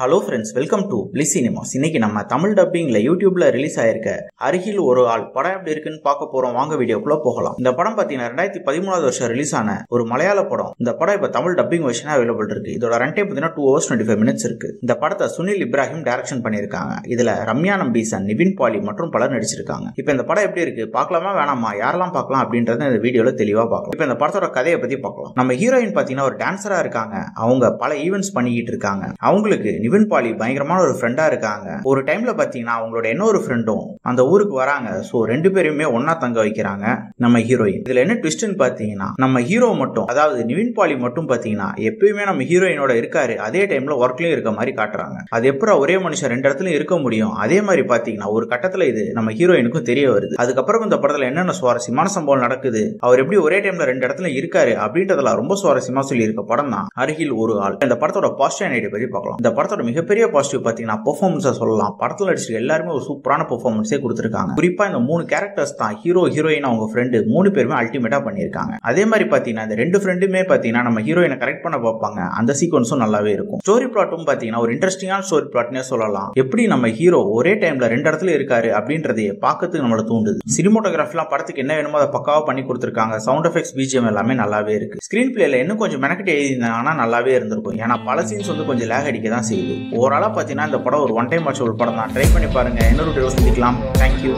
Hello friends, welcome to bliss cinemas. இன்னைக்கு நம்ம தமிழ் டப்பிங்ல யூடியூப்ல ரிலீஸ் ஆயிருக்க அருகில் ஒரு ஆள் படம் எப்படி இருக்குன்னு பார்க்க போறோம். வாங்க வீடியோக்குள்ள போகலாம். இந்த படம் பாத்தீங்கன்னா 2013 வருஷம் ரிலீஸ் ஆன ஒரு மலையாள படம். இந்த படம் இப்ப தமிழ் டப்பிங் வெர்ஷனா அவைலபிள் இருக்கு. இதோட ரன் டைம் பாத்தீங்கன்னா 2 hours 25 minutes இருக்கு. இந்த படத்தை சுனில் இப்ராஹிம் டைரக்ஷன் பண்ணிருக்காங்க. இதுல ரம்யா நம்பீசன், நிவின் பாலி மற்றும் பலர் நடிச்சிருக்காங்க. இப்ப இந்த படம் எப்படி இருக்கு, பார்க்கலாமா வேணாமா, யாரெல்லாம் பார்க்கலாம் அப்படின்றத இந்த வீடியோல தெளிவா பார்க்கலாம். இப்ப இந்த படத்தோட கதையை பத்தி பார்க்கலாம். நம்ம ஹீரோயின் பாத்தீங்கன்னா ஒரு டான்சரா இருக்காங்க. அவங்க பல ஈவென்ட்ஸ் பண்ணிக்கிட்டு இருக்காங்க. அவங்களுக்கு நிவின் பாலி பயங்கரமான ஒரு ஃப்ரெண்டா இருக்காங்க. ஒரு டைம்ல பாத்தீங்கன்னா அவங்களோட இன்னொரு ஃப்ரெண்டும் அந்த ஊருக்கு வராங்க. சோ ரெண்டு பேருமே ஒன்னா தங்க வைக்கிறாங்க நம்ம ஹீரோயின். இதுல என்ன ட்விஸ்ட்னு பாத்தீங்கன்னா நம்ம ஹீரோ மட்டும், அதாவது நிவின் பாலி மட்டும் பாத்தீங்கன்னா எப்பயுமே நம்ம ஹீரோயினோட இருக்காரு, அதே டைம்ல ஒர்க்லயும் இருக்க மாதிரி காட்டுறாங்க. அது எப்பற ஒரே மனுஷன் ரெண்டு இடத்துலயும் இருக்க முடியும்? அதே மாதிரி பாத்தீங்கன்னா ஒரு கட்டத்துல இது நம்ம ஹீரோயினுக்கும் தெரிய வருது. அதுக்கப்புறம் இந்த படத்துல என்னென்ன சுவாரஸ்யமான சம்பவம் நடக்குது, அவர் எப்படி ஒரே டைம்ல ரெண்டு இடத்துல இருக்காரு அப்படின்றதுல ரொம்ப சுவாரஸ்யமா சொல்லி இருக்க படம் தான் அருகில் ஒரு ஆள். இந்த படத்தோட பாசிட்டிவ் ஐடியா பத்தி பார்க்கலாம். இந்த படத்தோட மிகப்பெரிய பாசிட்டிவ் பாத்தீங்கன்னா பெர்ஃபார்மன்ஸா சொல்லலாம். படத்துல நடிச்சிருக்க எல்லாருமே ஒரு சூப்பரான பெர்ஃபார்மன்ஸே கொடுத்திருக்காங்க. குறிப்பா இந்த 3 கேரக்டர்ஸ் தான் ஹீரோ, ஹீரோயின், அவங்க ஃப்ரெண்டு 3 பேருமே அல்டிமேட்டா பண்ணிருக்காங்க. அதே மாதிரி பாத்தீங்கன்னா இந்த 2 ஃப்ரெண்டுமே பாத்தீங்கன்னா நம்ம ஹீரோயினை கரெக்ட் பண்ண பார்ப்பாங்க. அந்த சீக்வன்ஸும் நல்லாவே இருக்கும். ஸ்டோரி பிளாட்டும் பாத்தீங்கன்னா ஒரு இன்ட்ரெஸ்டிங்கான ஸ்டோரி பிளாட்னே சொல்லலாம். எப்படி நம்ம ஹீரோ ஒரே டைம்ல 2 இடத்துல இருக்காரு அப்படின்றதையே பார்க்கறதுக்கு நம்மள தூண்டுது. சினிமோட்டோகிராஃபிலாம் படத்துக்கு என்ன வேணுமோ அதை பக்காவா பண்ணி கொடுத்திருக்காங்க. சவுண்ட் எஃபெக்ட்ஸ், பிஜிஎம் எல்லாமே நல்லாவே இருக்கு. ஸ்கிரீன் பிளேல இன்னும் கொஞ்சம் மெனக்கெட்டு எழுதியிருந்தாங்கன்னா நல்லாவே இருந்திருக்கும். ஏன்னா பல சீன்ஸ் கொஞ்சம் லேக் அடிக்க தான் செய்யுது. ஓவராலா பாத்தீங்கன்னா இந்த படம் ஒரு ஒன் டைம் வாட்சபிள் படம் தான். ட்ரை பண்ணி பாருங்க. இன்னொரு வீடியோல சந்திக்கலாம். தேங்க்யூ.